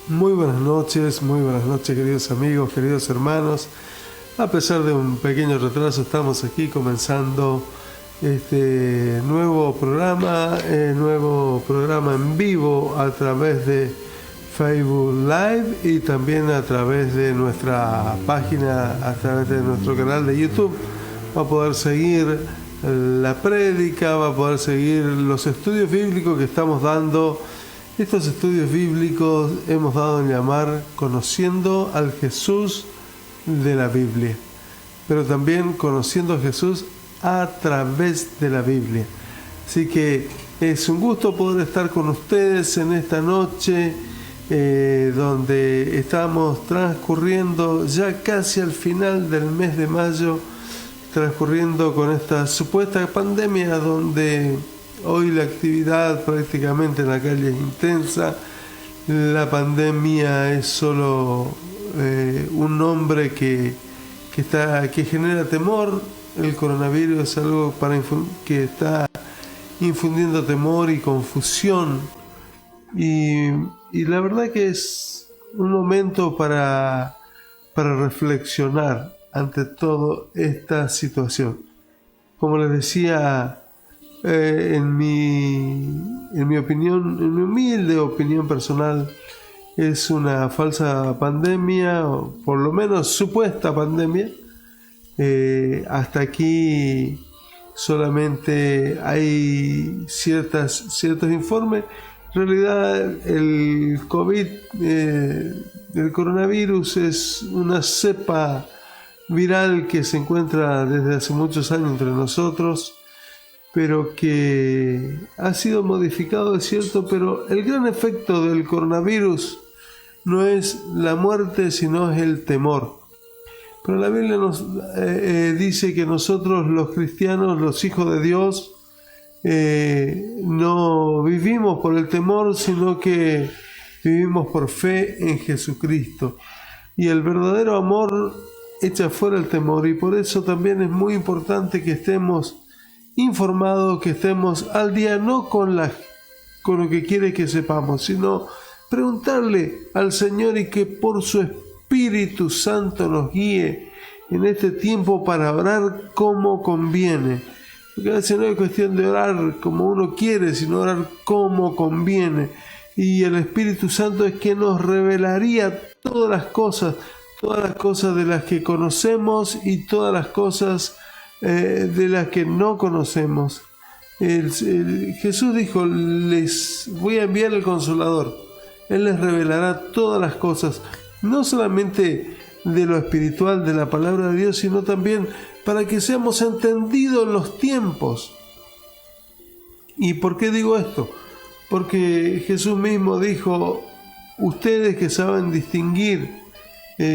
Muy buenas noches queridos amigos, queridos hermanos. A pesar de un pequeño retraso, estamos aquí comenzando este nuevo programa en vivo a través de Facebook Live y también a través de nuestra página, a través de nuestro canal de YouTube. Va a poder seguir la prédica, va a poder seguir los estudios bíblicos que estamos dando. Estos estudios bíblicos hemos dado en llamar Conociendo al Jesús de la Biblia, pero también Conociendo a Jesús a través de la Biblia. Así que es un gusto poder estar con ustedes en esta noche donde estamos transcurriendo ya casi al final del mes de mayo, transcurriendo con esta supuesta pandemia donde hoy la actividad prácticamente en la calle es intensa. La pandemia es solo un nombre que genera temor. El coronavirus es algo que está infundiendo temor y confusión. Y la verdad que es un momento para reflexionar ante toda esta situación. Como les decía, en mi opinión, en mi humilde opinión personal, es una falsa pandemia, o por lo menos supuesta pandemia. Hasta aquí solamente hay ciertos informes. En realidad el el coronavirus es una cepa viral que se encuentra desde hace muchos años entre nosotros, pero que ha sido modificado, es cierto, pero el gran efecto del coronavirus no es la muerte, sino es el temor. Pero la Biblia nos dice que nosotros, los cristianos, los hijos de Dios, no vivimos por el temor, sino que vivimos por fe en Jesucristo. Y el verdadero amor echa fuera el temor, y por eso también es muy importante que estemos informados, que estemos al día, no con lo que quiere que sepamos, sino preguntarle al Señor y que por su Espíritu Santo nos guíe en este tiempo para orar como conviene. Porque a veces no es cuestión de orar como uno quiere, sino orar como conviene. Y el Espíritu Santo es que nos revelaría todas las cosas de las que conocemos y todas las cosas de las que no conocemos. Jesús dijo: les voy a enviar el Consolador. Él les revelará todas las cosas, no solamente de lo espiritual de la palabra de Dios, sino también para que seamos entendidos en los tiempos. ¿Y por qué digo esto? Porque Jesús mismo dijo: ustedes que saben distinguir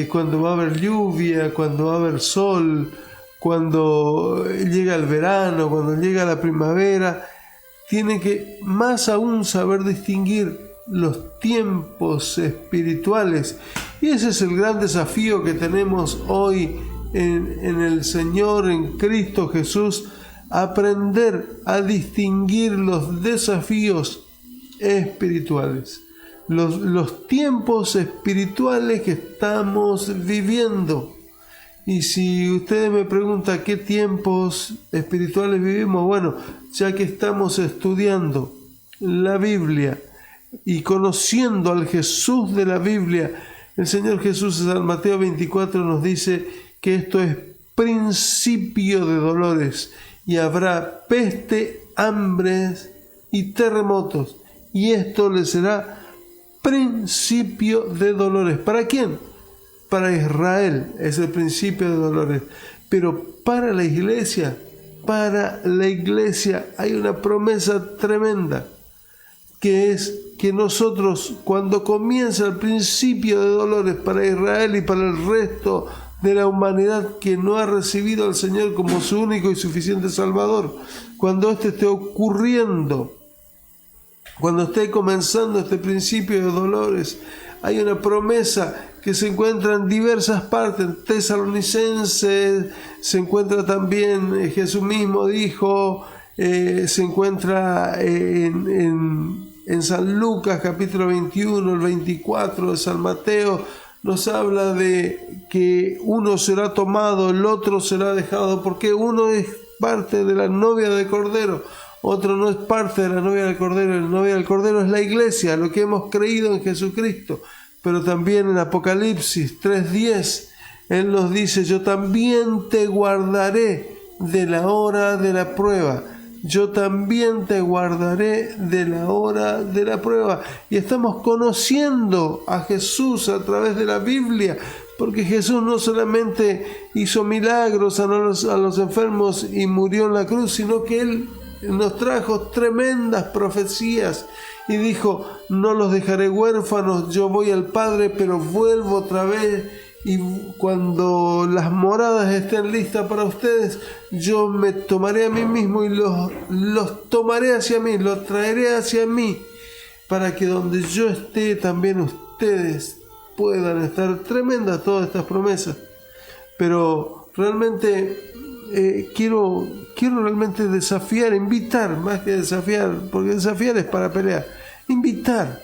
cuando va a haber lluvia, cuando va a haber sol, cuando llega el verano, cuando llega la primavera, tienen que más aún saber distinguir los tiempos espirituales. Y ese es el gran desafío que tenemos hoy en el Señor, en Cristo Jesús, aprender a distinguir los desafíos espirituales, los tiempos espirituales que estamos viviendo. Y si ustedes me preguntan qué tiempos espirituales vivimos, bueno, ya que estamos estudiando la Biblia y conociendo al Jesús de la Biblia, el Señor Jesús en San Mateo 24 nos dice que esto es principio de dolores, y habrá peste, hambres y terremotos, y esto le será principio de dolores. ¿Para quién? Para Israel es el principio de dolores, pero para la iglesia hay una promesa tremenda, que es que nosotros, cuando comienza el principio de dolores para Israel y para el resto de la humanidad que no ha recibido al Señor como su único y suficiente Salvador, cuando esto esté ocurriendo, cuando esté comenzando este principio de dolores, hay una promesa que se encuentra en diversas partes. En Tesalonicenses se encuentra también, Jesús mismo dijo, se encuentra en en San Lucas capítulo 21, el 24 de San Mateo, nos habla de que uno será tomado, el otro será dejado, porque uno es parte de la novia del Cordero, otro no es parte de la novia del Cordero. La novia del Cordero es la iglesia, lo que hemos creído en Jesucristo. Pero también en Apocalipsis 3:10, Él nos dice: yo también te guardaré de la hora de la prueba. Yo también te guardaré de la hora de la prueba. Y estamos conociendo a Jesús a través de la Biblia, porque Jesús no solamente hizo milagros a los enfermos y murió en la cruz, sino que Él nos trajo tremendas profecías y dijo: no los dejaré huérfanos, yo voy al Padre, pero vuelvo otra vez, y cuando las moradas estén listas para ustedes, yo me tomaré a mí mismo y los tomaré hacia mí, los traeré hacia mí, para que donde yo esté también ustedes puedan estar. Tremendas todas estas promesas. Pero realmente quiero realmente desafiar, invitar, más que desafiar, porque desafiar es para pelear, invitar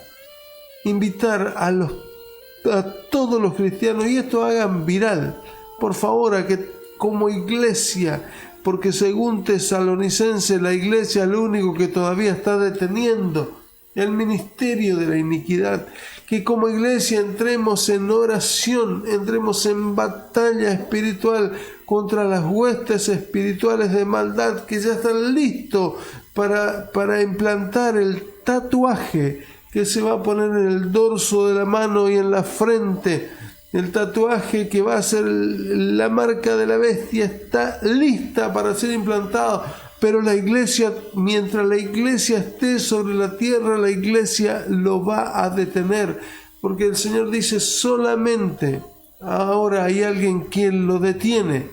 a todos los cristianos, y esto hagan viral, por favor, a que como iglesia, porque según Tesalonicenses, la iglesia es lo único que todavía está deteniendo el ministerio de la iniquidad, que como iglesia entremos en oración, entremos en batalla espiritual contra las huestes espirituales de maldad que ya están listos para implantar el tatuaje que se va a poner en el dorso de la mano y en la frente. El tatuaje que va a ser la marca de la bestia está lista para ser implantado. Pero la iglesia, mientras la iglesia esté sobre la tierra, la iglesia lo va a detener. Porque el Señor dice: solamente ahora hay alguien quien lo detiene,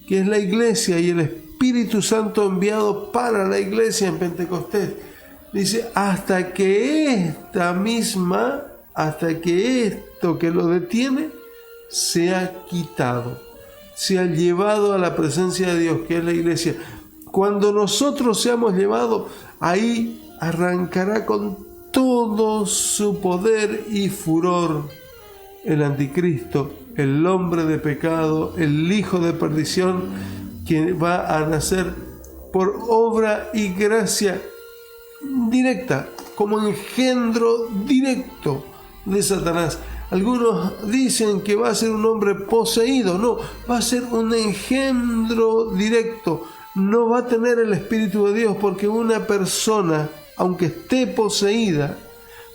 que es la iglesia y el Espíritu Santo enviado para la iglesia en Pentecostés. Dice: hasta que esto que lo detiene sea quitado, sea llevado a la presencia de Dios, que es la iglesia. Cuando nosotros seamos llevados, ahí arrancará con todo su poder y furor el anticristo, el hombre de pecado, el hijo de perdición, que va a nacer por obra y gracia directa, como engendro directo de Satanás. Algunos dicen que va a ser un hombre poseído. No, va a ser un engendro directo. No va a tener el Espíritu de Dios, porque una persona, aunque esté poseída,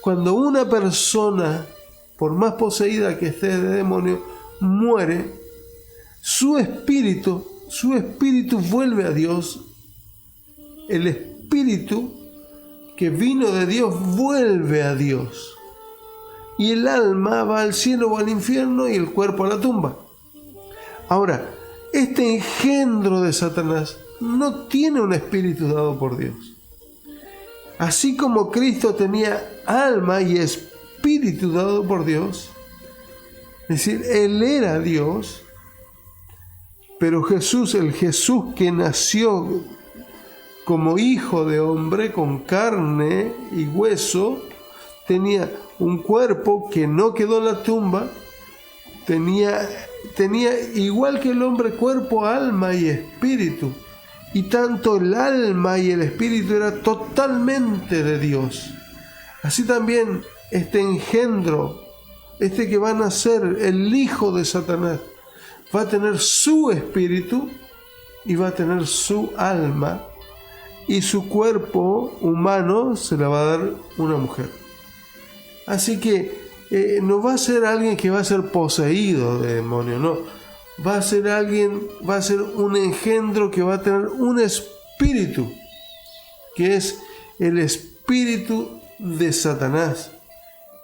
cuando una persona, por más poseída que esté de demonio, muere, su espíritu vuelve a Dios. El espíritu que vino de Dios vuelve a Dios. Y el alma va al cielo o al infierno y el cuerpo a la tumba. Ahora, este engendro de Satanás no tiene un espíritu dado por Dios. Así como Cristo tenía alma y espíritu dado por Dios, es decir, Él era Dios, pero Jesús, el Jesús que nació como hijo de hombre, con carne y hueso, tenía un cuerpo que no quedó en la tumba, tenía igual que el hombre cuerpo, alma y espíritu, y tanto el alma y el espíritu era totalmente de Dios. Así también este engendro, que va a nacer, el hijo de Satanás, va a tener su espíritu y va a tener su alma, y su cuerpo humano se la va a dar una mujer. Así que no va a ser alguien que va a ser poseído de demonio, no. Va a ser un engendro que va a tener un espíritu, que es el espíritu de Satanás.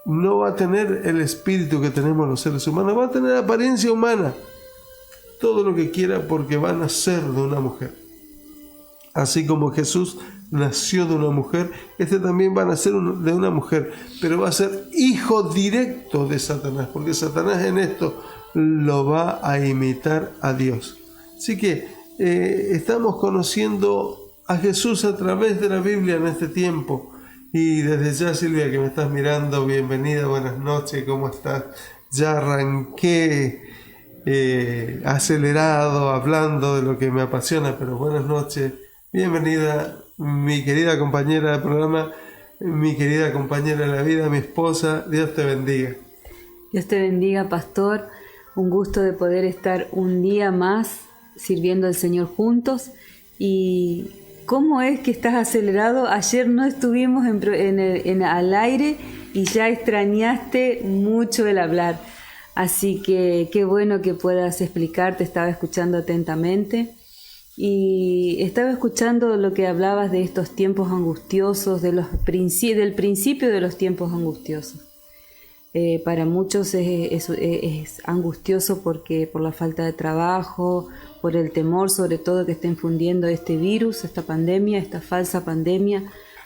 No va a tener el espíritu que tenemos los seres humanos, va a tener apariencia humana, todo lo que quiera, porque va a nacer de una mujer. Así como Jesús nació de una mujer, este también va a nacer de una mujer, pero va a ser hijo directo de Satanás, porque Satanás en esto lo va a imitar a Dios. Así que estamos conociendo a Jesús a través de la Biblia en este tiempo, Y desde ya, Silvia, que me estás mirando, bienvenida, buenas noches, ¿cómo estás? Ya arranqué acelerado, hablando de lo que me apasiona, pero buenas noches, bienvenida, mi querida compañera de programa, mi querida compañera de la vida, mi esposa, Dios te bendiga. Dios te bendiga, pastor, un gusto de poder estar un día más sirviendo al Señor juntos. Y ¿cómo es que estás acelerado? Ayer no estuvimos al aire y ya extrañaste mucho el hablar. Así que qué bueno que puedas explicarte. Estaba escuchando atentamente y estaba escuchando lo que hablabas de estos tiempos angustiosos, del principio de los tiempos angustiosos. Para muchos es angustioso porque por la falta de trabajo, por el temor sobre todo que está infundiendo este virus, esta pandemia, esta falsa pandemia,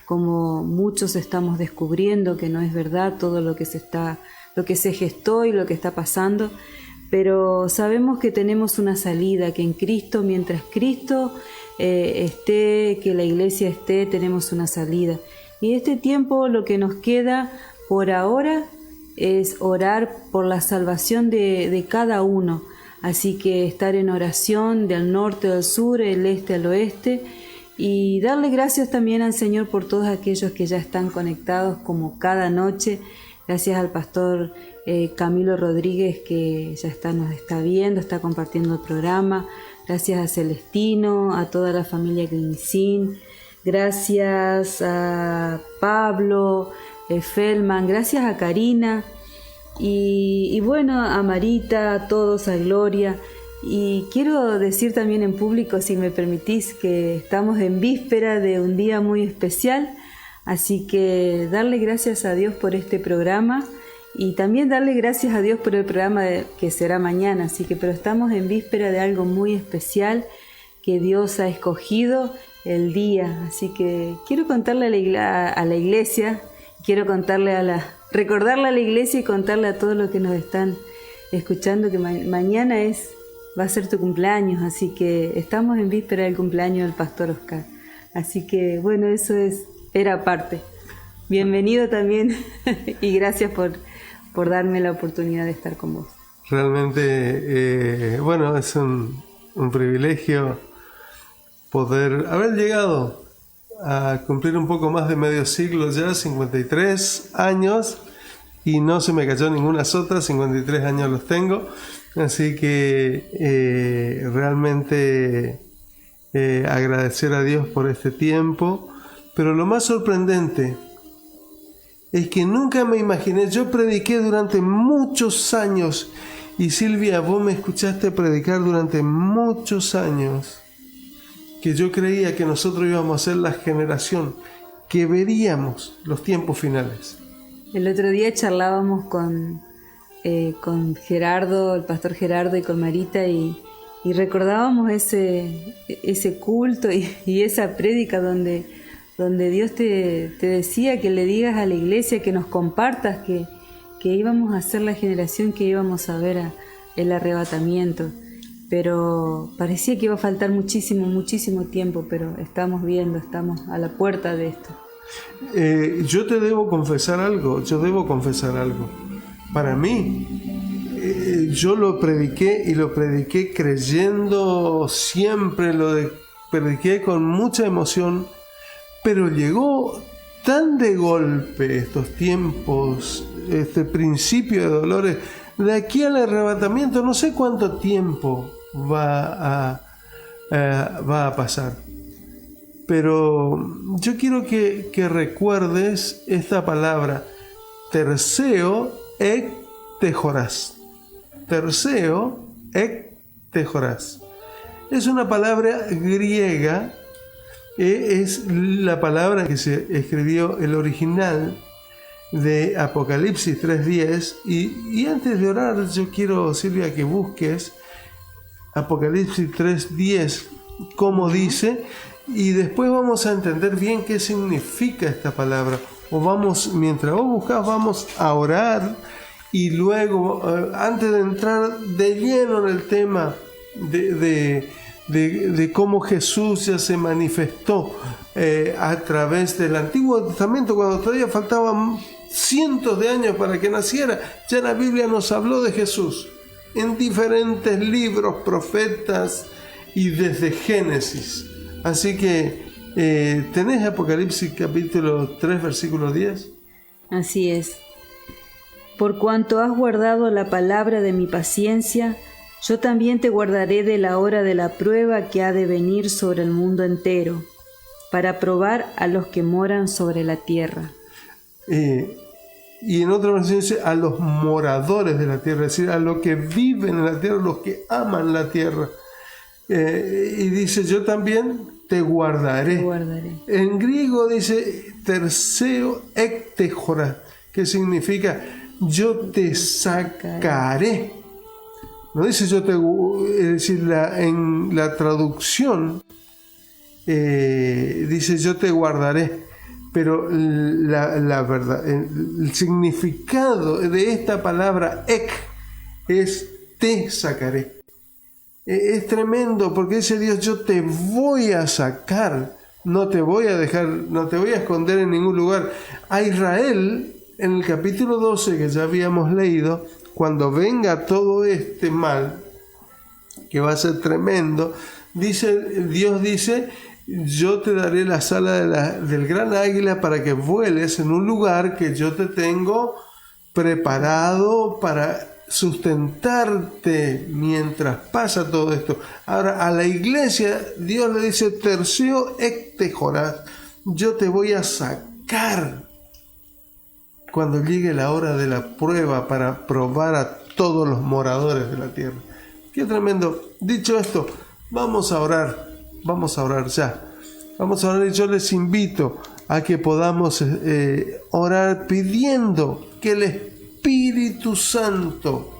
como muchos estamos descubriendo que no es verdad todo lo que se gestó y lo que está pasando, pero sabemos que tenemos una salida, que en Cristo, mientras Cristo esté, que la iglesia esté, tenemos una salida. Y este tiempo lo que nos queda por ahora es orar por la salvación de cada uno. Así que estar en oración del norte al sur, el este al oeste, y darle gracias también al Señor por todos aquellos que ya están conectados como cada noche. Gracias al pastor Camilo Rodríguez que ya nos está viendo, está compartiendo el programa. Gracias a Celestino, a toda la familia Glincín. Gracias a Pablo, Feldman, gracias a Karina y bueno, a Marita, a todos, a Gloria. Y quiero decir también en público, si me permitís, que estamos en víspera de un día muy especial, así que darle gracias a Dios por este programa y también darle gracias a Dios por el programa que será mañana, pero estamos en víspera de algo muy especial que Dios ha escogido el día, así que quiero contarle a la iglesia, quiero recordarle a la iglesia y contarle a todos los que nos están escuchando que mañana va a ser tu cumpleaños, así que estamos en víspera del cumpleaños del pastor Oscar. Así que bueno, eso era aparte. Bienvenido también y gracias por darme la oportunidad de estar con vos. Realmente, bueno, es un privilegio poder haber llegado a cumplir un poco más de medio siglo ya, 53 años, y no se me cayó ninguna sota, 53 años los tengo, así que realmente agradecer a Dios por este tiempo, pero lo más sorprendente es que nunca me imaginé, yo prediqué durante muchos años, y Silvia, vos me escuchaste predicar durante muchos años, que yo creía que nosotros íbamos a ser la generación que veríamos los tiempos finales. El otro día charlábamos con Gerardo, el pastor Gerardo, y con Marita, y recordábamos ese culto y esa prédica donde Dios te decía que le digas a la iglesia, que nos compartas que íbamos a ser la generación que íbamos a ver el arrebatamiento. Pero parecía que iba a faltar muchísimo tiempo, pero estamos a la puerta de esto. Yo debo confesar algo. Para mí, yo lo prediqué creyendo siempre, prediqué con mucha emoción, pero llegó tan de golpe estos tiempos, este principio de dolores, de aquí al arrebatamiento, no sé cuánto tiempo va a pasar. Pero yo quiero que recuerdes esta palabra, Terseo ek tejoras. Terseo ek tejoras. Es una palabra griega, es la palabra que se escribió el original de Apocalipsis 3:10, y antes de orar yo quiero, Silvia, que busques Apocalipsis 3:10 como dice, y después vamos a entender bien qué significa esta palabra, mientras vos buscas, vamos a orar, y luego antes de entrar de lleno en el tema de cómo Jesús ya se manifestó a través del Antiguo Testamento, cuando todavía faltaban cientos de años para que naciera, ya la Biblia nos habló de Jesús en diferentes libros, profetas y desde Génesis. Así que, ¿tenés Apocalipsis capítulo 3, versículo 10? Así es. Por cuanto has guardado la palabra de mi paciencia, yo también te guardaré de la hora de la prueba que ha de venir sobre el mundo entero, para probar a los que moran sobre la tierra. Y en otra versión dice a los moradores de la tierra, es decir, a los que viven en la tierra, los que aman la tierra. Y dice, yo también te guardaré. Te guardaré. En griego dice terseo ektejora, que significa yo te sacaré. No dice yo te, es decir, en la traducción dice yo te guardaré, pero la verdad, el significado de esta palabra ek es te sacaré. Es tremendo porque dice Dios, yo te voy a sacar, no te voy a dejar, no te voy a esconder en ningún lugar. A Israel, en el capítulo 12 que ya habíamos leído, cuando venga todo este mal, que va a ser tremendo, Dios dice, yo te daré las alas del gran águila para que vueles en un lugar que yo te tengo preparado para sustentarte mientras pasa todo esto. Ahora a la iglesia Dios le dice terseo ektejorás, yo te voy a sacar cuando llegue la hora de la prueba para probar a todos los moradores de la tierra. Qué tremendo. Dicho esto, vamos a orar ya. Vamos a orar y yo les invito a que podamos orar pidiendo que el Espíritu Santo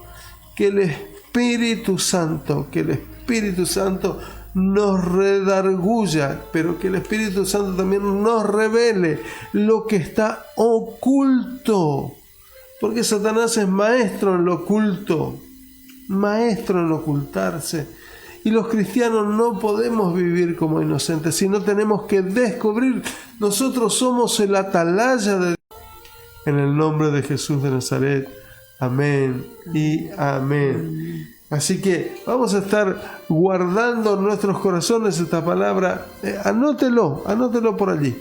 nos redarguya, pero que el Espíritu Santo también nos revele lo que está oculto, porque Satanás es maestro en lo oculto, maestro en ocultarse, y los cristianos no podemos vivir como inocentes, sino tenemos que descubrir, nosotros somos el atalaya de Dios. En el nombre de Jesús de Nazaret, amén y amén. Así que vamos a estar guardando en nuestros corazones esta palabra. Anótelo por allí.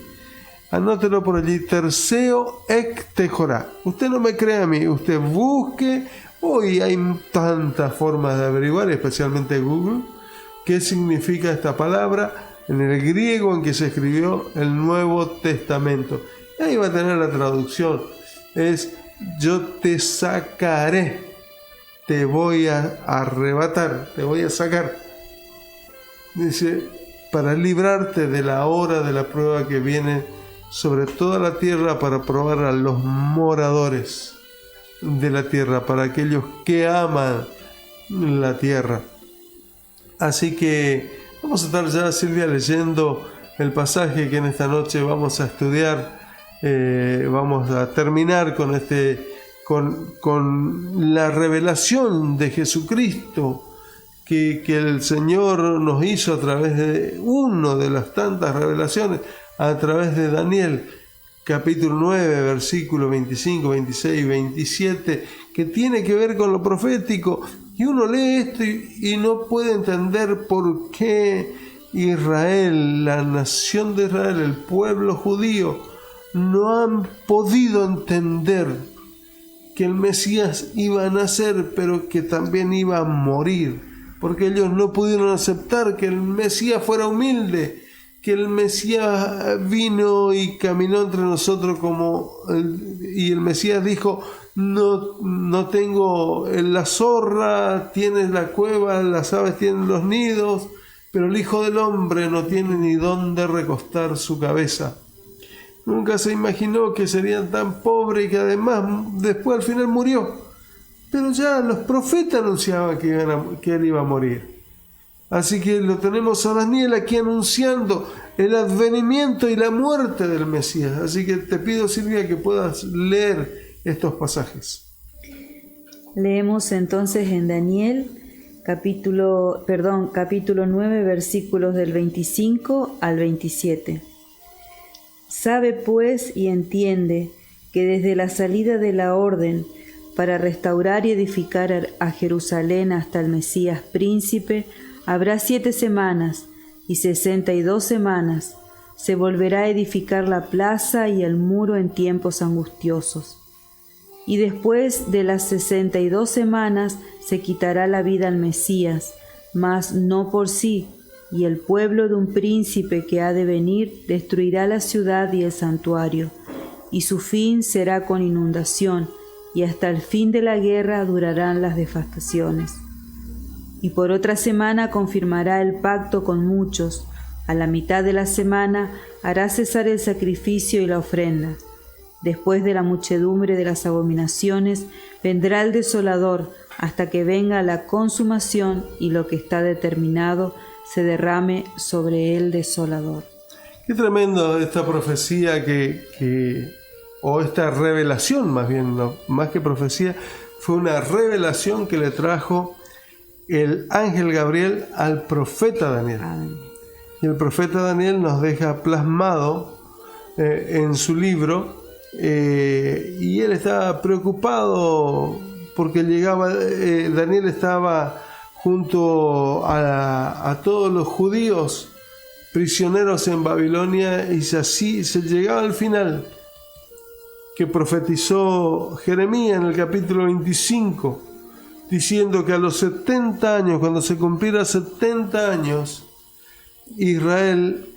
Anótelo por allí. Terseo ektejorá. Usted no me crea a mí. Usted busque. Hoy hay tantas formas de averiguar, especialmente Google, qué significa esta palabra en el griego en que se escribió el Nuevo Testamento. Y ahí va a tener la traducción. Es yo te sacaré. Te voy a arrebatar, te voy a sacar. Dice, para librarte de la hora de la prueba que viene sobre toda la tierra para probar a los moradores de la tierra, para aquellos que aman la tierra. Así que vamos a estar ya, Silvia, leyendo el pasaje que en esta noche vamos a estudiar. Vamos a terminar con la revelación de Jesucristo que el Señor nos hizo a través de una de las tantas revelaciones, a través de Daniel, capítulo 9, versículos 25, 26 y 27, que tiene que ver con lo profético. Y uno lee esto y no puede entender por qué Israel, la nación de Israel, el pueblo judío, no han podido entender que el Mesías iba a nacer, pero que también iba a morir, porque ellos no pudieron aceptar que el Mesías fuera humilde, que el Mesías vino y caminó entre nosotros y el Mesías dijo, no tengo la zorra, tienes la cueva, las aves tienen los nidos, pero el Hijo del Hombre no tiene ni dónde recostar su cabeza. Nunca se imaginó que serían tan pobres y que además después al final murió. Pero ya los profetas anunciaban que él iba a morir. Así que lo tenemos a Daniel aquí anunciando el advenimiento y la muerte del Mesías. Así que te pido, Silvia, que puedas leer estos pasajes. Leemos entonces en Daniel capítulo 9, versículos del 25 al 27. Sabe pues y entiende que desde la salida de la orden para restaurar y edificar a Jerusalén hasta el Mesías príncipe, habrá 7 semanas y 62 semanas. Se volverá a edificar la plaza y el muro en tiempos angustiosos. Y después de las 62 semanas se quitará la vida al Mesías, mas no por sí, y el pueblo de un príncipe que ha de venir destruirá la ciudad y el santuario, y su fin será con inundación, y hasta el fin de la guerra durarán las devastaciones. Y por otra semana confirmará el pacto con muchos. A la mitad de la semana hará cesar el sacrificio y la ofrenda. Después de la muchedumbre de las abominaciones, vendrá el desolador, hasta que venga la consumación y lo que está determinado se derrame sobre el desolador. Qué tremendo esta profecía o esta revelación, más bien, no, más que profecía, fue una revelación que le trajo el ángel Gabriel al profeta Daniel. Y el profeta Daniel nos deja plasmado en su libro, y él estaba preocupado porque Daniel estaba junto a todos los judíos prisioneros en Babilonia, y así se llegaba al final que profetizó Jeremías en el capítulo 25, diciendo que a los 70 años, cuando se cumpliera 70 años, Israel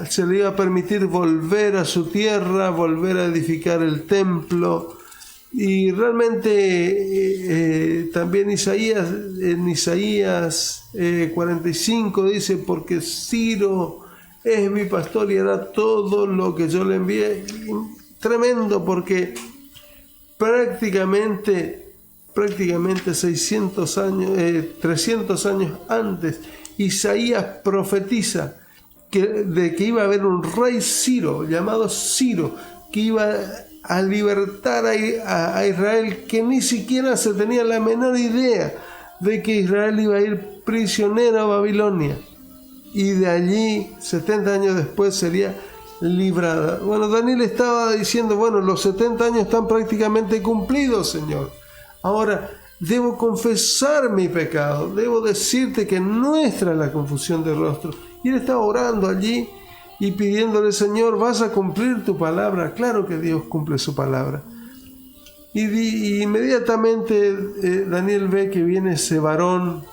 se le iba a permitir volver a su tierra, volver a edificar el templo. Y realmente también en Isaías 45 dice: porque Ciro es mi pastor y hará todo lo que yo le envié. Tremendo, porque prácticamente 300 años antes, Isaías profetiza de que iba a haber un rey Ciro, llamado Ciro, que iba a libertar a Israel, que ni siquiera se tenía la menor idea de que Israel iba a ir prisionero a Babilonia, y de allí 70 años después sería librada. Bueno, Daniel estaba diciendo: bueno, los 70 años están prácticamente cumplidos, Señor. Ahora debo confesar mi pecado, debo decirte que nuestra es la confusión de rostro. Y él estaba orando allí y pidiéndole: Señor, ¿vas a cumplir tu palabra? Claro que Dios cumple su palabra. Y inmediatamente Daniel ve que viene ese varón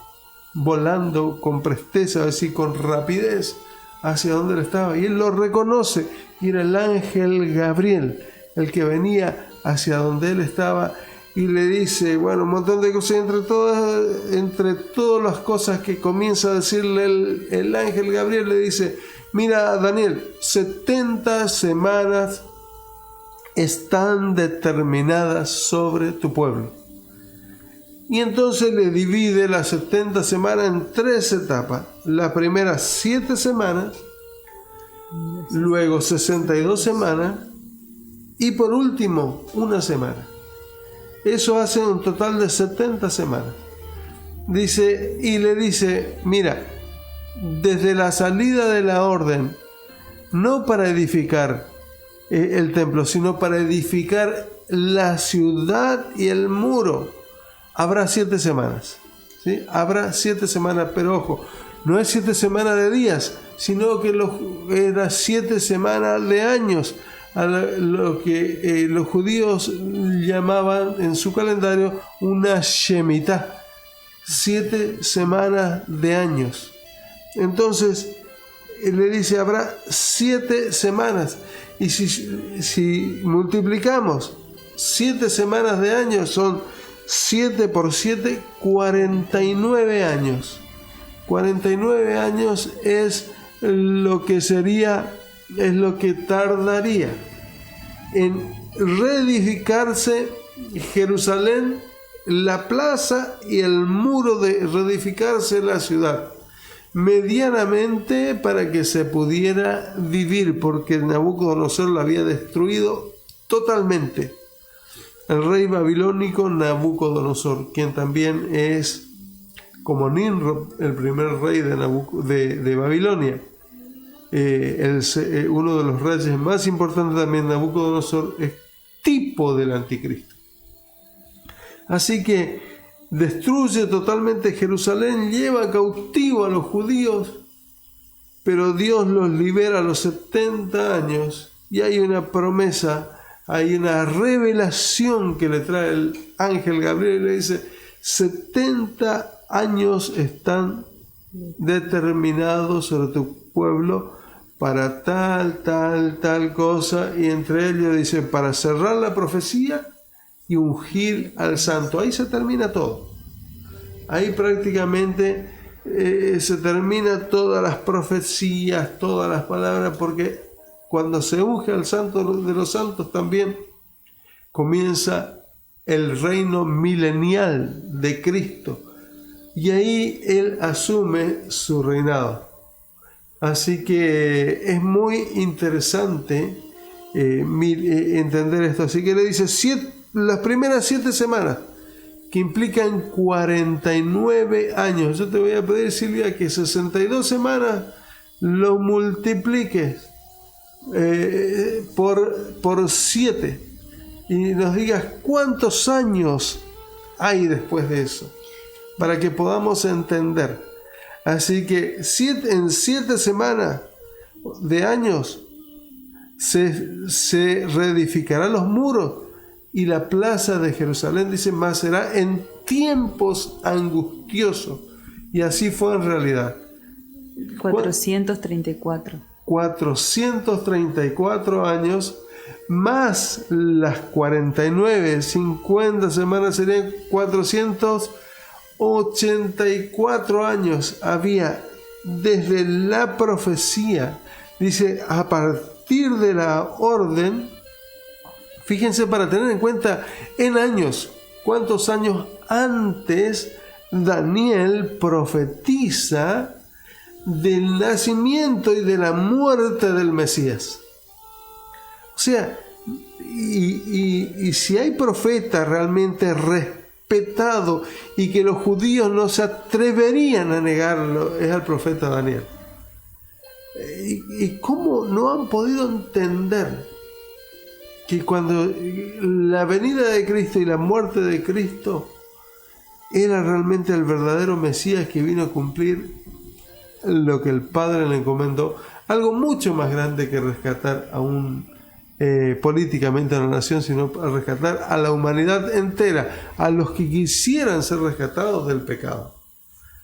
volando con presteza, es decir, con rapidez, hacia donde él estaba. Y él lo reconoce, y era el ángel Gabriel, el que venía hacia donde él estaba. Y le dice, bueno, un montón de cosas, entre todas las cosas que comienza a decirle el ángel Gabriel, le dice: mira, Daniel, 70 semanas están determinadas sobre tu pueblo. Y entonces le divide las 70 semanas en 3 etapas. La primera 7 semanas, luego 62 semanas y por último 1 semana. Eso hace un total de 70 semanas. Dice, y le dice: mira, desde la salida de la orden, no para edificar el templo, sino para edificar la ciudad y el muro, habrá 7 semanas. ¿Sí? Habrá 7 semanas, pero ojo, no es 7 semanas de días, sino que era 7 semanas de años, a lo que los judíos llamaban en su calendario una Shemitah, 7 semanas de años. Entonces le dice: habrá 7 semanas, y si multiplicamos 7 semanas de años, son 7 por 7, 49 años. 49 años es lo que tardaría en reedificarse Jerusalén, la plaza y el muro, de reedificarse la ciudad medianamente, para que se pudiera vivir, porque Nabucodonosor la había destruido totalmente. El rey babilónico Nabucodonosor, quien también es como Nimrod, el primer rey de Babilonia. uno de los reyes más importantes también, Nabucodonosor, es tipo del anticristo. Así que destruye totalmente Jerusalén, lleva cautivo a los judíos, pero Dios los libera a los 70 años y hay una promesa, hay una revelación que le trae el ángel Gabriel y le dice: 70 años están determinados sobre tu pueblo para tal cosa, y entre ellos dice: para cerrar la profecía y ungir al santo. Ahí se termina todo. Ahí prácticamente se termina todas las profecías, todas las palabras, porque cuando se unge al santo de los santos también comienza el reino milenial de Cristo, y ahí Él asume su reinado. Así que es muy interesante entender esto. Así que le dice las primeras 7 semanas, que implican 49 años. Yo te voy a pedir, Silvia, que 62 semanas lo multipliques por 7 y nos digas cuántos años hay después de eso, para que podamos entender. Así que en 7 semanas de años se reedificarán los muros y la plaza de Jerusalén, dice, más será en tiempos angustiosos. Y así fue en realidad. 434. 434 años, más las 49, 50 semanas serían 484 años. Había desde la profecía, dice, a partir de la orden. Fíjense, para tener en cuenta en años, cuántos años antes Daniel profetiza del nacimiento y de la muerte del Mesías. O sea, y si hay profeta realmente respetado y que los judíos no se atreverían a negarlo, es el profeta Daniel. ¿Y cómo no han podido entender que cuando la venida de Cristo y la muerte de Cristo era realmente el verdadero Mesías que vino a cumplir lo que el Padre le encomendó? Algo mucho más grande que rescatar políticamente a la nación, sino a rescatar a la humanidad entera, a los que quisieran ser rescatados del pecado.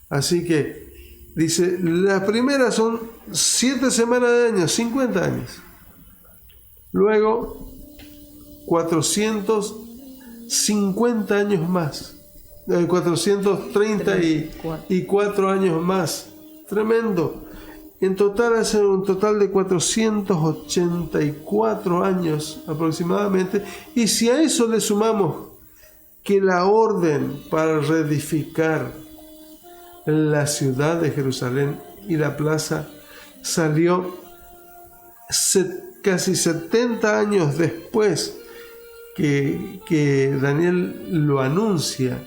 Así que dice, las primeras son 7 semanas de años, 50 años. Luego 450 años más, 434 años más, tremendo. En total hace un total de 484 años aproximadamente, y si a eso le sumamos que la orden para reedificar la ciudad de Jerusalén y la plaza salió casi 70 años después que Daniel lo anuncia,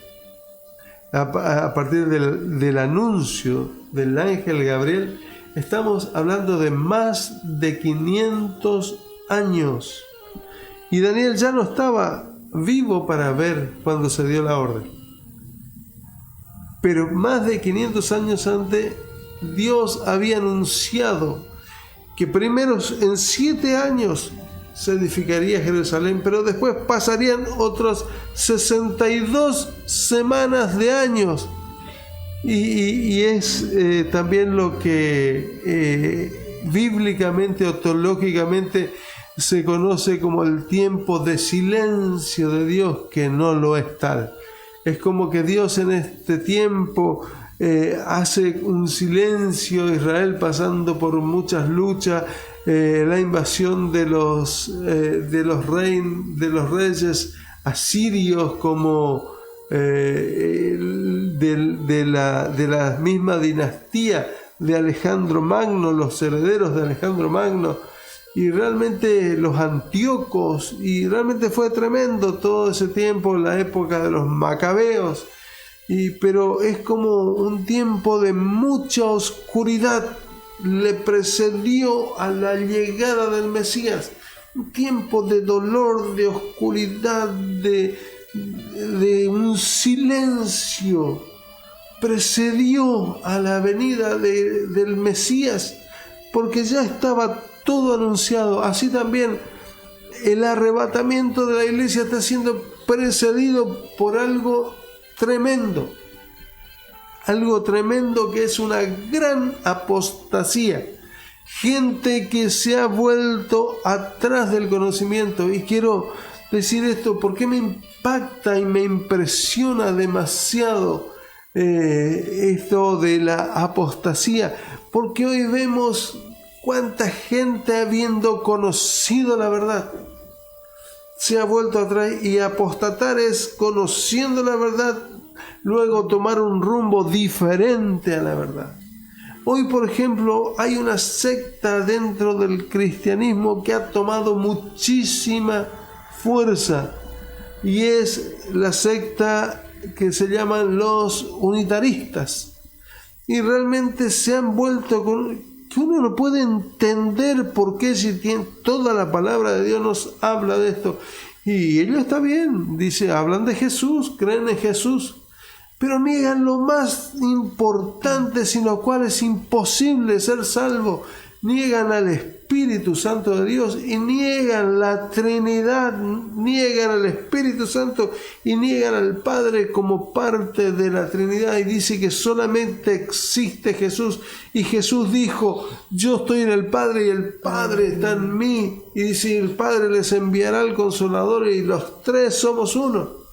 a partir del anuncio del ángel Gabriel, estamos hablando de más de 500 años. Y Daniel ya no estaba vivo para ver cuando se dio la orden. Pero más de 500 años antes, Dios había anunciado que primero en 7 años se edificaría Jerusalén, pero después pasarían otros 62 semanas de años. Y es también lo que bíblicamente o teológicamente se conoce como el tiempo de silencio de Dios, que no lo es tal. Es como que Dios en este tiempo hace un silencio, Israel pasando por muchas luchas, la invasión de los reyes asirios, como de la misma dinastía de Alejandro Magno, los herederos de Alejandro Magno, y realmente los antíocos, y realmente fue tremendo todo ese tiempo, la época de los macabeos, pero es como un tiempo de mucha oscuridad, le precedió a la llegada del Mesías. Un tiempo de dolor, de oscuridad, de un silencio precedió a la venida del Mesías, porque ya estaba todo anunciado. Así también el arrebatamiento de la iglesia está siendo precedido por algo tremendo que es una gran apostasía. Gente que se ha vuelto atrás del conocimiento. Y quiero decir esto porque me impacta y me impresiona demasiado esto de la apostasía, porque hoy vemos cuánta gente, habiendo conocido la verdad, se ha vuelto atrás. Y apostatar es, conociendo la verdad, luego tomar un rumbo diferente a la verdad. Hoy, por ejemplo, hay una secta dentro del cristianismo que ha tomado muchísima fuerza, y es la secta que se llaman los unitaristas. Y realmente se han vuelto con... que uno no puede entender por qué, si toda la palabra de Dios nos habla de esto. Y ellos, está bien, dice, hablan de Jesús, creen en Jesús, pero niegan lo más importante, sin lo cual es imposible ser salvo. Niegan al Espíritu Santo de Dios y niegan la Trinidad, niegan al Espíritu Santo y niegan al Padre como parte de la Trinidad, y dice que solamente existe Jesús. Y Jesús dijo, yo estoy en el Padre y el Padre está en mí, y dice, el Padre les enviará al Consolador, y los tres somos uno.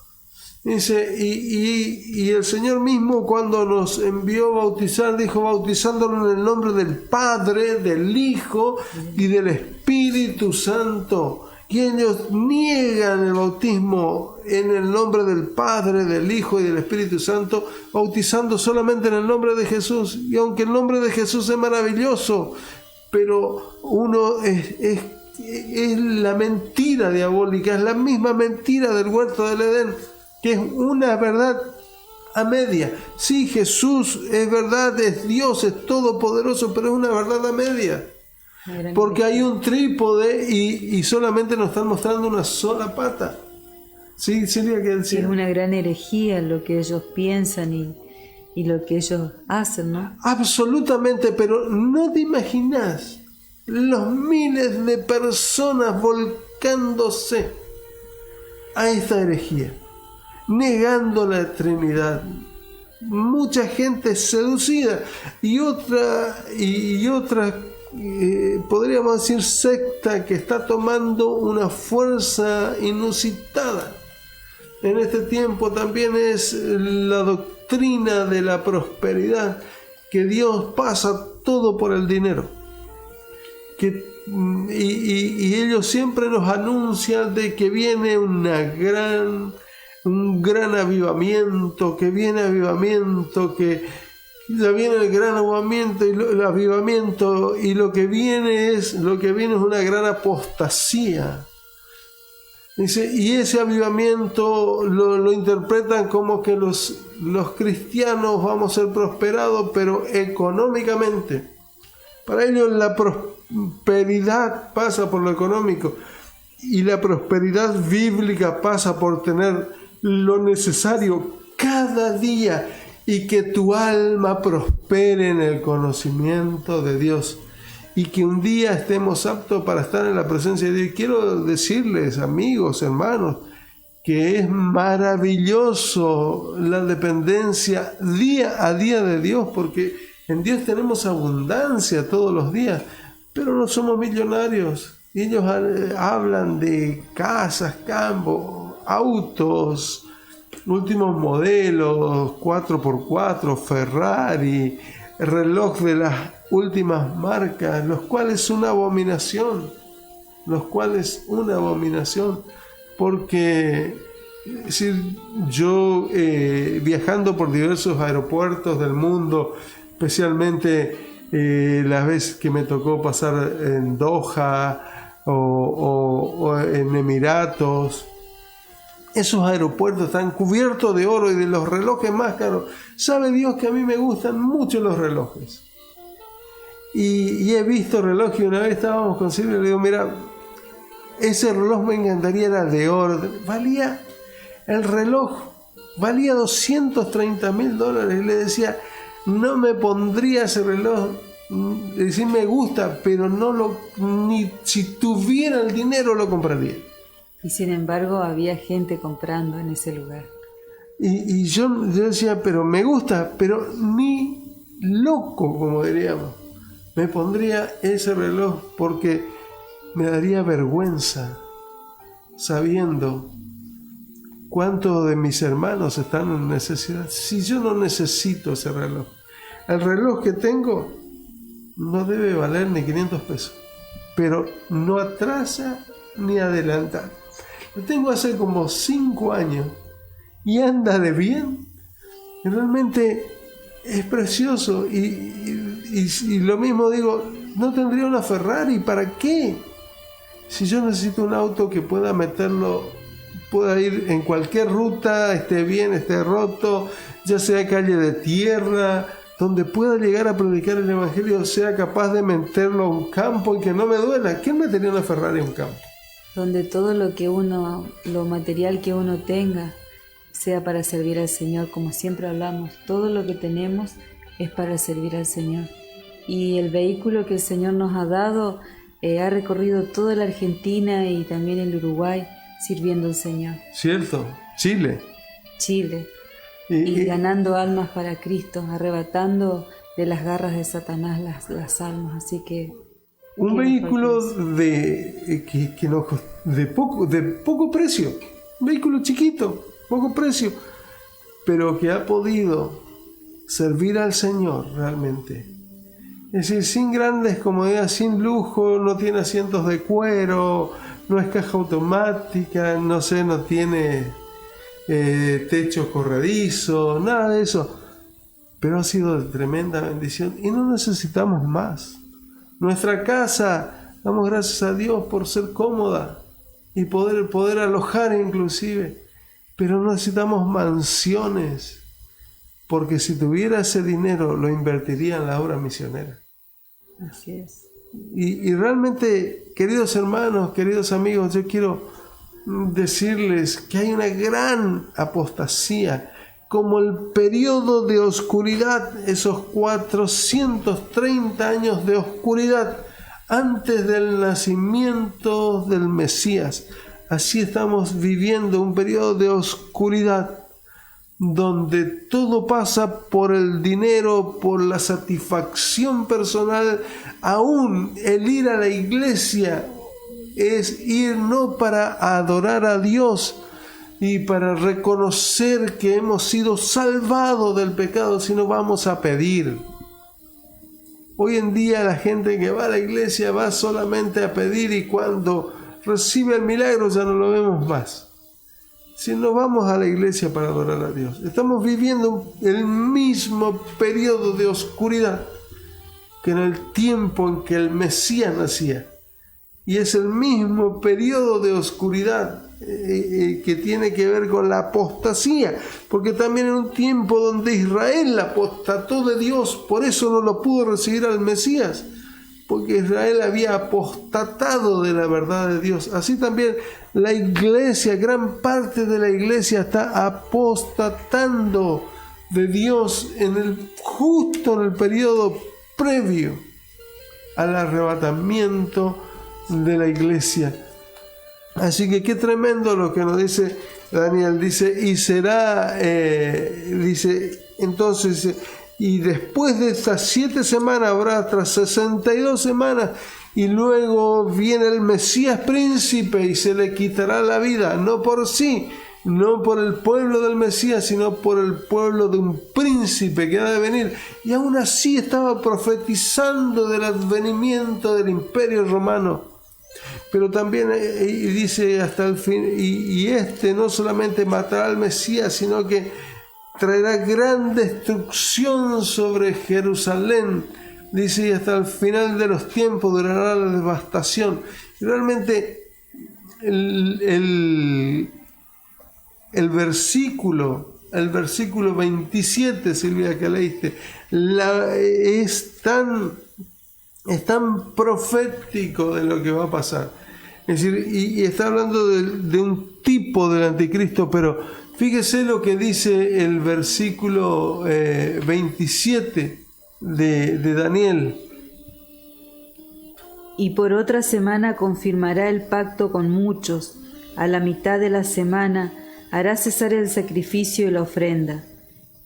Dice, y el Señor mismo, cuando nos envió a bautizar, dijo, bautizándolo en el nombre del Padre, del Hijo y del Espíritu Santo. Y ellos niegan el bautismo en el nombre del Padre, del Hijo y del Espíritu Santo, bautizando solamente en el nombre de Jesús. Y aunque el nombre de Jesús es maravilloso, pero uno es la mentira diabólica, es la misma mentira del huerto del Edén, que es una verdad a media. Sí, Jesús es verdad, es Dios, es todopoderoso, pero es una verdad a media. Porque hay un trípode y solamente nos están mostrando una sola pata. Sí, Silvia, ¿qué decía? Es una gran herejía lo que ellos piensan y lo que ellos hacen, ¿no? Absolutamente, pero no te imaginas los miles de personas volcándose a esta herejía, negando la Trinidad. Mucha gente seducida y otra podríamos decir secta que está tomando una fuerza inusitada en este tiempo. También es la doctrina de la prosperidad, que Dios pasa todo por el dinero, y ellos siempre nos anuncian de que viene un gran avivamiento, que viene avivamiento, que ya viene el gran avivamiento, y lo que viene es una gran apostasía. Dice, y ese avivamiento lo interpretan como que los cristianos vamos a ser prosperados, pero económicamente. Para ellos la prosperidad pasa por lo económico, y la prosperidad bíblica pasa por tener lo necesario cada día, y que tu alma prospere en el conocimiento de Dios, y que un día estemos aptos para estar en la presencia de Dios. Y quiero decirles, amigos, hermanos, que es maravilloso la dependencia día a día de Dios, porque en Dios tenemos abundancia todos los días, pero no somos millonarios. Ellos hablan de casas, campos, autos, últimos modelos, 4x4, Ferrari, reloj de las últimas marcas, los cuales es una abominación, porque si yo viajando por diversos aeropuertos del mundo, especialmente las veces que me tocó pasar en Doha o en Emiratos, esos aeropuertos están cubiertos de oro y de los relojes más caros. Sabe Dios que a mí me gustan mucho los relojes. y he visto relojes, y una vez estábamos con Silvia y le digo, mira, ese reloj me encantaría, era de oro, el reloj valía $230,000, y le decía, no me pondría ese reloj, decir me gusta, pero ni si tuviera el dinero lo compraría. Y sin embargo había gente comprando en ese lugar. Y yo decía, pero me gusta, pero ni loco, como diríamos, me pondría ese reloj, porque me daría vergüenza sabiendo cuántos de mis hermanos están en necesidad. Si yo no necesito ese reloj, el reloj que tengo no debe valer ni 500 pesos, pero no atrasa ni adelanta. Lo tengo hace como 5 años y anda de bien. Y realmente es precioso. Y lo mismo digo, no tendría una Ferrari, ¿para qué? Si yo necesito un auto que pueda meterlo, pueda ir en cualquier ruta, esté bien, esté roto, ya sea calle de tierra, donde pueda llegar a predicar el Evangelio, sea capaz de meterlo a un campo y que no me duela. ¿Quién metería una Ferrari a un campo? Donde todo lo material que uno tenga, sea para servir al Señor, como siempre hablamos, todo lo que tenemos es para servir al Señor. Y el vehículo que el Señor nos ha dado ha recorrido toda la Argentina y también el Uruguay sirviendo al Señor. ¿Cierto? Chile. Y ganando almas para Cristo, arrebatando de las garras de Satanás las almas. Así que un vehículo de poco precio, un vehículo chiquito, poco precio, pero que ha podido servir al Señor realmente. Es decir, sin grandes comodidades, sin lujo, no tiene asientos de cuero, no es caja automática, no tiene techo corredizo, nada de eso. Pero ha sido de tremenda bendición y no necesitamos más. Nuestra casa, damos gracias a Dios por ser cómoda y poder alojar inclusive, pero no necesitamos mansiones, porque si tuviera ese dinero lo invertiría en la obra misionera. Así es. Y realmente, queridos hermanos, queridos amigos, yo quiero decirles que hay una gran apostasía, como el periodo de oscuridad, esos 430 años de oscuridad antes del nacimiento del Mesías. Así estamos viviendo un periodo de oscuridad donde todo pasa por el dinero, por la satisfacción personal. Aún el ir a la iglesia es ir no para adorar a Dios y para reconocer que hemos sido salvados del pecado, sino vamos a pedir. Hoy en día la gente que va a la iglesia va solamente a pedir, y cuando recibe el milagro ya no lo vemos más. Si no vamos a la iglesia para adorar a Dios, estamos viviendo el mismo periodo de oscuridad que en el tiempo en que el Mesías nacía. Y es el mismo periodo de oscuridad que tiene que ver con la apostasía, porque también en un tiempo donde Israel apostató de Dios, por eso no lo pudo recibir al Mesías, porque Israel había apostatado de la verdad de Dios. Así también la iglesia, gran parte de la iglesia está apostatando de Dios justo en el periodo previo al arrebatamiento de la iglesia. Así que qué tremendo lo que nos dice Daniel. Dice, y será, entonces, y después de estas 7 semanas habrá otras 62 semanas, y luego viene el Mesías príncipe y se le quitará la vida, no por sí, no por el pueblo del Mesías, sino por el pueblo de un príncipe que ha de venir. Y aún así estaba profetizando del advenimiento del Imperio Romano. Pero también dice hasta el fin, y este no solamente matará al Mesías, sino que traerá gran destrucción sobre Jerusalén. Dice, y hasta el final de los tiempos durará la devastación. Y realmente el versículo 27, Silvia, que leíste, es tan es tan profético de lo que va a pasar. Es decir, y está hablando de un tipo del anticristo, pero fíjese lo que dice el versículo 27 de Daniel. Y por otra semana confirmará el pacto con muchos. A la mitad de la semana hará cesar el sacrificio y la ofrenda.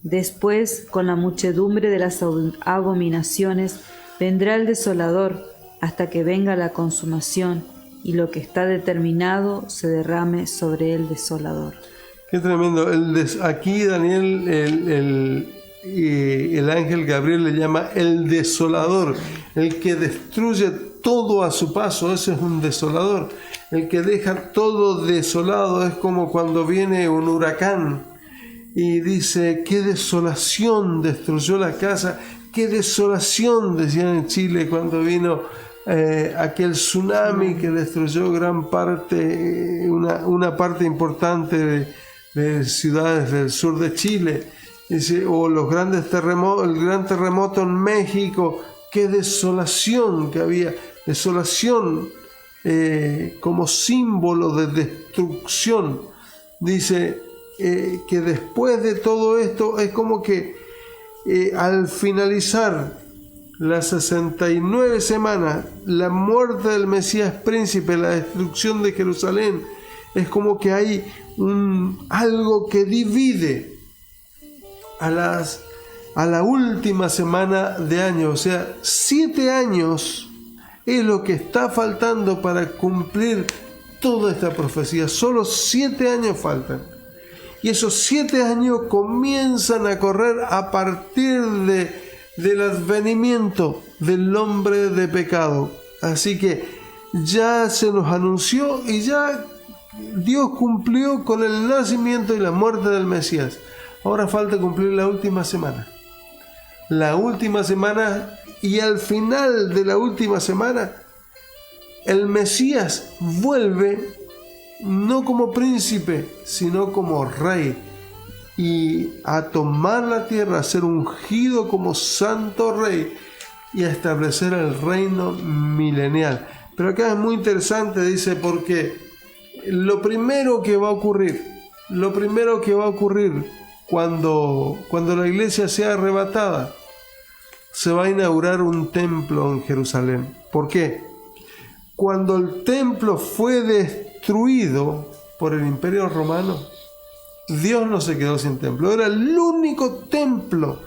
Después, con la muchedumbre de las abominaciones, vendrá el desolador, hasta que venga la consumación, y lo que está determinado se derrame sobre el desolador. Qué tremendo. Aquí Daniel, el ángel Gabriel le llama el desolador, el que destruye todo a su paso. Ese es un desolador, el que deja todo desolado. Es como cuando viene un huracán y dice: qué desolación, destruyó la casa. Qué desolación, decían en Chile cuando vino aquel tsunami que destruyó gran parte, una parte importante de ciudades del sur de Chile. Dice, o los grandes terremotos, el gran terremoto en México. Qué desolación que había, desolación como símbolo de destrucción. Dice que después de todo esto es como que al finalizar las 69 semanas, la muerte del Mesías príncipe, la destrucción de Jerusalén, es como que hay algo que divide a la última semana de año. O sea, 7 años es lo que está faltando para cumplir toda esta profecía. Solo 7 años faltan. Y esos 7 años comienzan a correr a partir del advenimiento del hombre de pecado. Así que ya se nos anunció y ya Dios cumplió con el nacimiento y la muerte del Mesías. Ahora falta cumplir la última semana. La última semana, y al final de la última semana, el Mesías vuelve no como príncipe, sino como rey, y a tomar la tierra, a ser ungido como santo rey y a establecer el reino milenial. Pero acá es muy interesante, dice, porque lo primero que va a ocurrir cuando la iglesia sea arrebatada, se va a inaugurar un templo en Jerusalén. ¿Por qué? Cuando el templo fue destruido por el Imperio Romano, Dios no se quedó sin templo. Era el único templo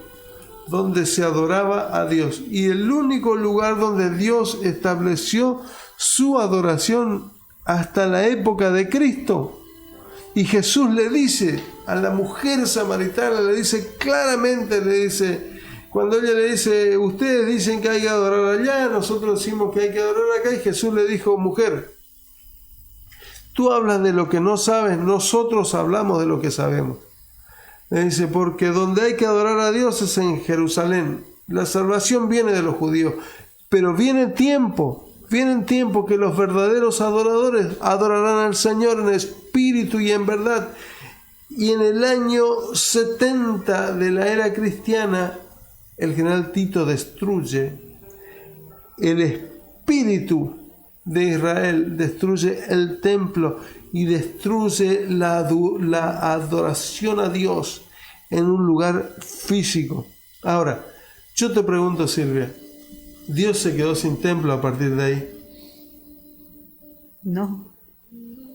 donde se adoraba a Dios y el único lugar donde Dios estableció su adoración hasta la época de Cristo. Y Jesús le dice a la mujer samaritana, le dice claramente, cuando ella le dice: ustedes dicen que hay que adorar allá, nosotros decimos que hay que adorar acá, y Jesús le dijo: mujer, tú hablas de lo que no sabes, nosotros hablamos de lo que sabemos. Le dice: porque donde hay que adorar a Dios es en Jerusalén. La salvación viene de los judíos, pero vienen tiempos que los verdaderos adoradores adorarán al Señor en espíritu y en verdad. Y en el año 70 de la era cristiana, el general Tito destruye el espíritu de Israel, destruye el templo y destruye la adoración a Dios en un lugar físico. Ahora, yo te pregunto, Silvia, ¿Dios se quedó sin templo a partir de ahí? No.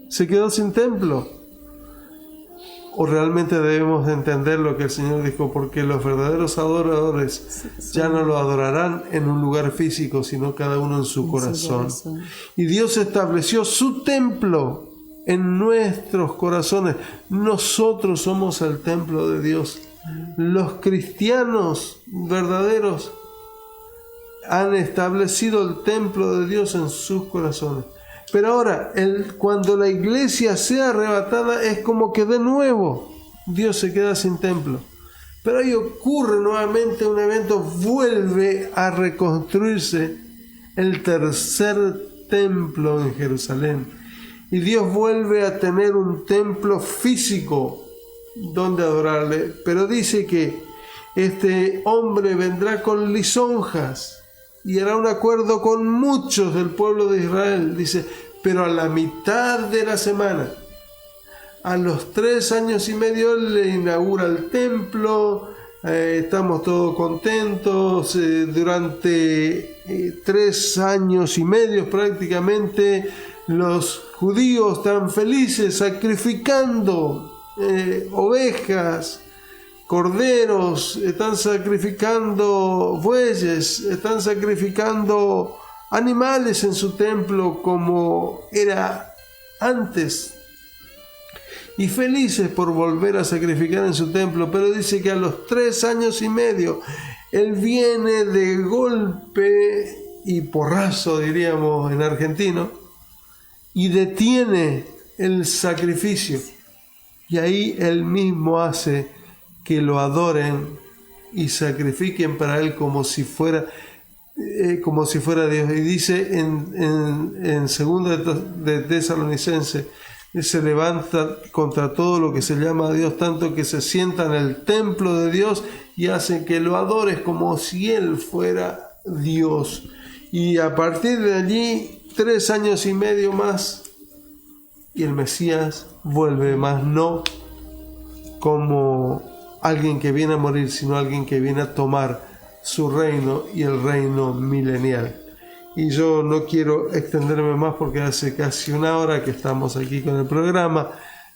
¿Se quedó sin templo? ¿O realmente debemos de entender lo que el Señor dijo? Porque los verdaderos adoradores ya no lo adorarán en un lugar físico, sino cada uno en su corazón. Y Dios estableció su templo en nuestros corazones. Nosotros somos el templo de Dios. Los cristianos verdaderos han establecido el templo de Dios en sus corazones. Pero ahora, cuando la iglesia sea arrebatada, es como que de nuevo Dios se queda sin templo. Pero ahí ocurre nuevamente un evento, vuelve a reconstruirse el tercer templo en Jerusalén. Y Dios vuelve a tener un templo físico donde adorarle. Pero dice que este hombre vendrá con lisonjas y hará un acuerdo con muchos del pueblo de Israel. Dice, pero a la mitad de la semana, a los 3 años y medio, Él le inaugura el templo. Estamos todos contentos. Durante 3 años y medio prácticamente los judíos están felices sacrificando ovejas, corderos, están sacrificando bueyes, están sacrificando animales en su templo como era antes, y felices por volver a sacrificar en su templo. Pero dice que a los 3 años y medio Él viene de golpe y porrazo, diríamos en argentino, y detiene el sacrificio, y ahí Él mismo hace que lo adoren y sacrifiquen para Él como si fuera Dios. Y dice en 2 de Tesalonicenses, Él se levanta contra todo lo que se llama a Dios, tanto que se sienta en el templo de Dios y hace que lo adores como si Él fuera Dios. Y a partir de allí, 3 años y medio más, y el Mesías vuelve, más no como alguien que viene a morir, sino alguien que viene a tomar su reino y el reino milenial. Y yo no quiero extenderme más porque hace casi 1 hora que estamos aquí con el programa,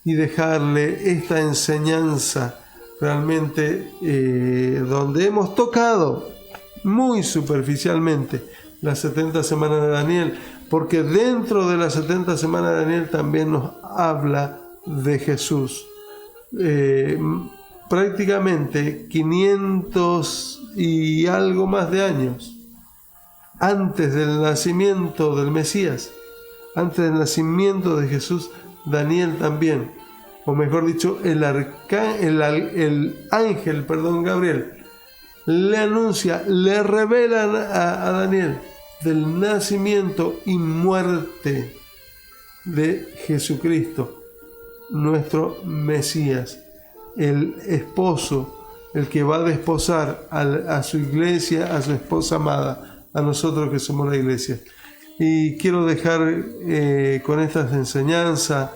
y dejarle esta enseñanza realmente donde hemos tocado muy superficialmente las 70 semanas de Daniel, porque dentro de las 70 semanas de Daniel también nos habla de Jesús. Prácticamente 500 y algo más de años antes del nacimiento del Mesías, antes del nacimiento de Jesús, Daniel también, o mejor dicho, el ángel Gabriel, le anuncia, le revela a Daniel del nacimiento y muerte de Jesucristo, nuestro Mesías, el esposo, el que va a desposar a su iglesia, a su esposa amada, a nosotros que somos la iglesia. Y quiero dejar con estas enseñanzas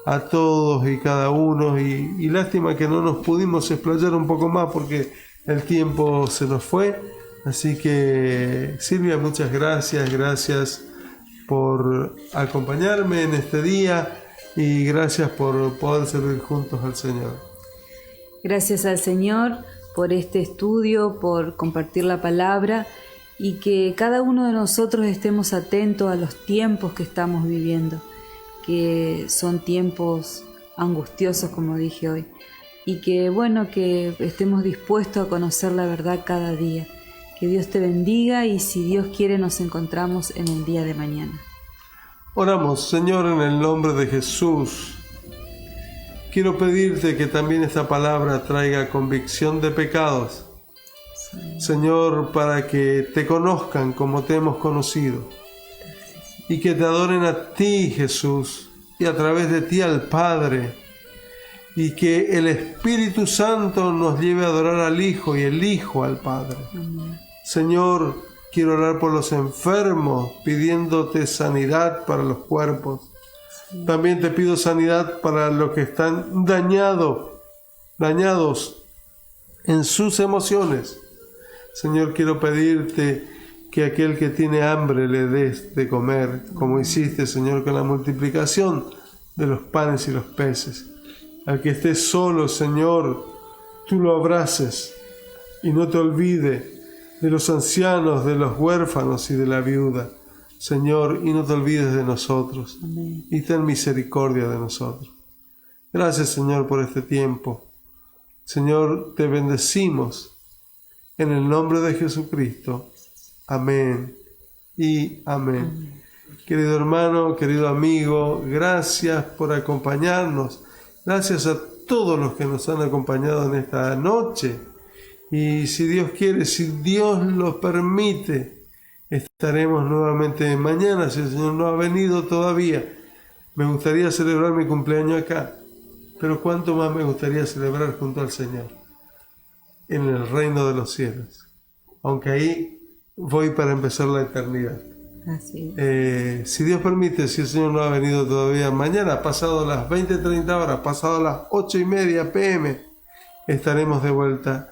a todos y cada uno, y lástima que no nos pudimos explayar un poco más porque el tiempo se nos fue. Así que Silvia, muchas gracias por acompañarme en este día, y gracias por poder servir juntos al Señor. Gracias al Señor por este estudio, por compartir la palabra, y que cada uno de nosotros estemos atentos a los tiempos que estamos viviendo, que son tiempos angustiosos, como dije hoy, y que que estemos dispuestos a conocer la verdad cada día. Que Dios te bendiga, y si Dios quiere nos encontramos en el día de mañana. Oramos. Señor, en el nombre de Jesús, quiero pedirte que también esta palabra traiga convicción de pecados, Señor, para que te conozcan como te hemos conocido, y que te adoren a ti, Jesús, y a través de ti al Padre, y que el Espíritu Santo nos lleve a adorar al Hijo y el Hijo al Padre. Amén. Señor, quiero orar por los enfermos, pidiéndote sanidad para los cuerpos. Sí. También te pido sanidad para los que están dañados en sus emociones. Señor, quiero pedirte que aquel que tiene hambre le des de comer, como hiciste, Señor, con la multiplicación de los panes y los peces. Al que esté solo, Señor, tú lo abraces, y no te olvides de los ancianos, de los huérfanos y de la viuda, Señor, y no te olvides de nosotros. Amén. Y ten misericordia de nosotros. Gracias, Señor, por este tiempo. Señor, te bendecimos en el nombre de Jesucristo. Amén y amén. Amén. Querido hermano, querido amigo, gracias por acompañarnos. Gracias a todos los que nos han acompañado en esta noche. Y si Dios quiere, si Dios lo permite, estaremos nuevamente mañana, si el Señor no ha venido todavía. Me gustaría celebrar mi cumpleaños acá, pero cuánto más me gustaría celebrar junto al Señor, en el reino de los cielos. Aunque ahí voy para empezar la eternidad. Así es. Si Dios permite, si el Señor no ha venido todavía, mañana, pasado las 20:30 horas, pasado las 8:30 p.m., estaremos de vuelta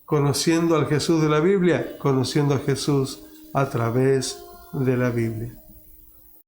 conociendo al Jesús de la Biblia, conociendo a Jesús a través de la Biblia.